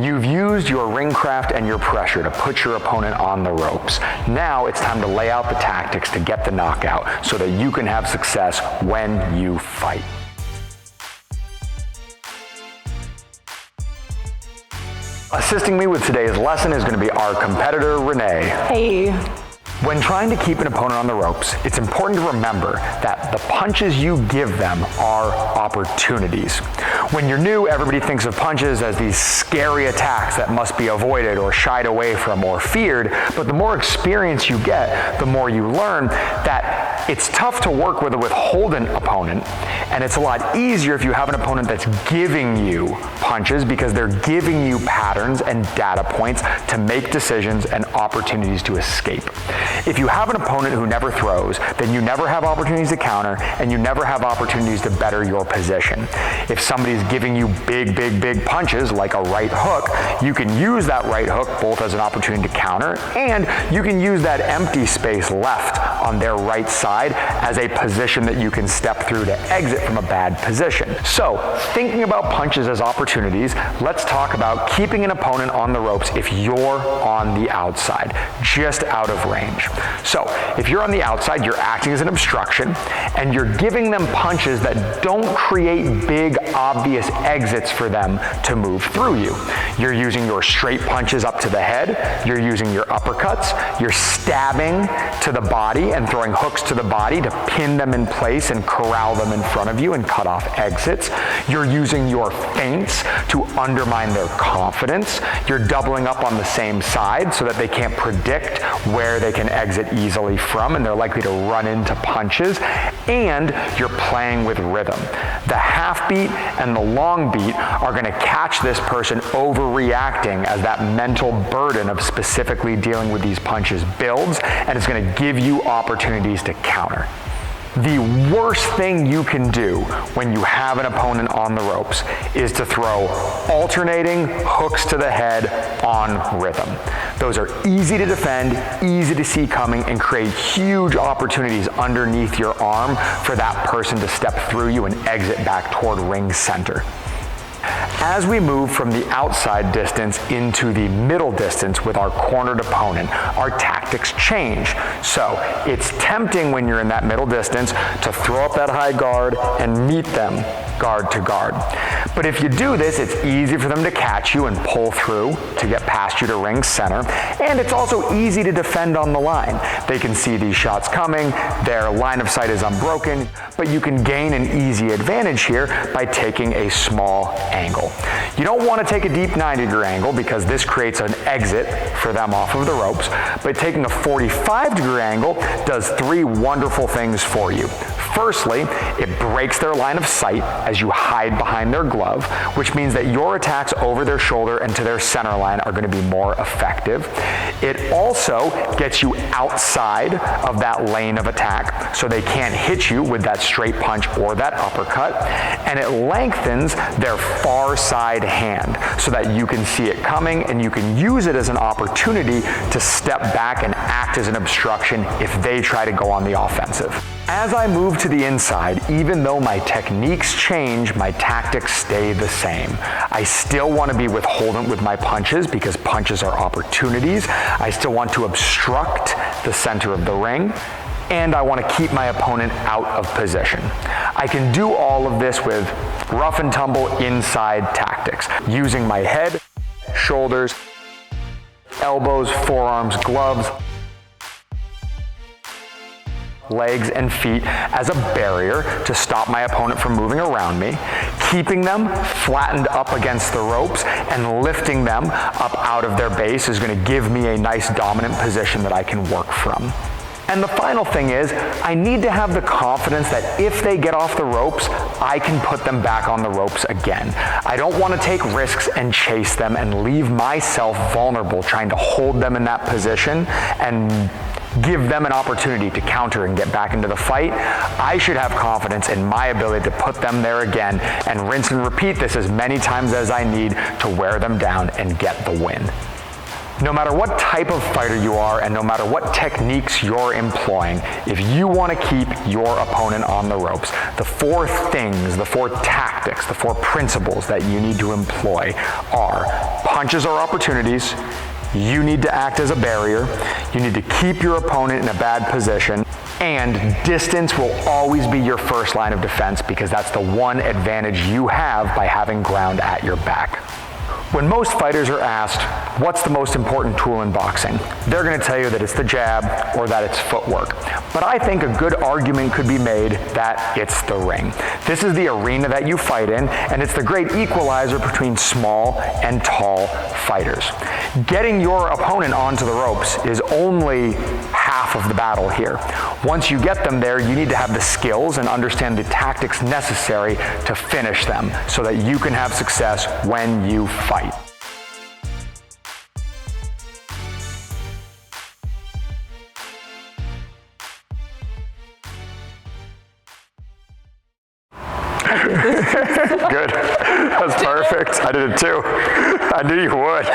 You've used your ring craft and your pressure to put your opponent on the ropes. Now it's time to lay out the tactics to get the knockout so that you can have success when you fight. Assisting me with today's lesson is going to be our competitor, Renee. Hey. When trying to keep an opponent on the ropes, it's important to remember that the punches you give them are opportunities. When you're new, everybody thinks of punches as these scary attacks that must be avoided or shied away from or feared, but the more experience you get, the more you learn that it's tough to work with a withholding opponent, and it's a lot easier if you have an opponent that's giving you punches because they're giving you patterns and data points to make decisions and opportunities to escape. If you have an opponent who never throws, then you never have opportunities to counter, and you never have opportunities to better your position. If somebody's giving you big punches, like a right hook, you can use that right hook both as an opportunity to counter, and you can use that empty space left on their right side as a position that you can step through to exit from a bad position. So, thinking about punches as opportunities, let's talk about keeping an opponent on the ropes if you're on the outside, just out of range. So, if you're on the outside, you're acting as an obstruction, and you're giving them punches that don't create big, obvious exits for them to move through you. You're using your straight punches up to the head, you're using your uppercuts, you're stabbing to the body and throwing hooks to the body to pin them in place and corral them in front of you and cut off exits. You're using your feints to undermine their confidence. You're doubling up on the same side so that they can't predict where they can exit easily from, and they're likely to run into punches. And you're playing with rhythm. The half beat and the long beat are going to catch this person overreacting as that mental burden of specifically dealing with these punches builds, and it's going to give you opportunities to counter. The worst thing you can do when you have an opponent on the ropes is to throw alternating hooks to the head on rhythm. Those are easy to defend, easy to see coming, and create huge opportunities underneath your arm for that person to step through you and exit back toward ring center. As we move from the outside distance into the middle distance with our cornered opponent, our tactics change. So it's tempting when you're in that middle distance to throw up that high guard and meet them guard to guard. But if you do this, it's easy for them to catch you and pull through to get past you to ring center, and it's also easy to defend on the line. They can see these shots coming, their line of sight is unbroken, but you can gain an easy advantage here by taking a small angle. You don't want to take a deep 90-degree angle because this creates an exit for them off of the ropes, but taking a 45-degree angle does three wonderful things for you. Firstly, it breaks their line of sight as you hide behind their glove, which means that your attacks over their shoulder and to their center line are going to be more effective. It also gets you outside of that lane of attack, so they can't hit you with that straight punch or that uppercut, and it lengthens their far side hand so that you can see it coming and you can use it as an opportunity to step back and act as an obstruction if they try to go on the offensive. As I move to the inside, even though my techniques change, my tactics stay the same. I still want to be withholding with my punches because punches are opportunities. I still want to obstruct the center of the ring, and I want to keep my opponent out of position. I can do all of this with rough and tumble inside tactics, using my head, shoulders, elbows, forearms, gloves, legs and feet as a barrier to stop my opponent from moving around me, keeping them flattened up against the ropes and lifting them up out of their base is going to give me a nice dominant position that I can work from. And the final thing is, I need to have the confidence that if they get off the ropes, I can put them back on the ropes again. I don't want to take risks and chase them and leave myself vulnerable trying to hold them in that position and give them an opportunity to counter and get back into the fight. I should have confidence in my ability to put them there again and rinse and repeat this as many times as I need to wear them down and get the win. No matter what type of fighter you are and no matter what techniques you're employing, if you want to keep your opponent on the ropes, the 4 things, the 4 tactics, the 4 principles that you need to employ are: punches are opportunities, you need to act as a barrier, you need to keep your opponent in a bad position, and distance will always be your first line of defense because that's the one advantage you have by having ground at your back. When most fighters are asked, what's the most important tool in boxing? They're going to tell you that it's the jab or that it's footwork. But I think a good argument could be made that it's the ring. This is the arena that you fight in, and it's the great equalizer between small and tall fighters. Getting your opponent onto the ropes is only half of the battle here. Once you get them there, you need to have the skills and understand the tactics necessary to finish them so that you can have success when you fight. Good. That's perfect. I did it too. I knew you would.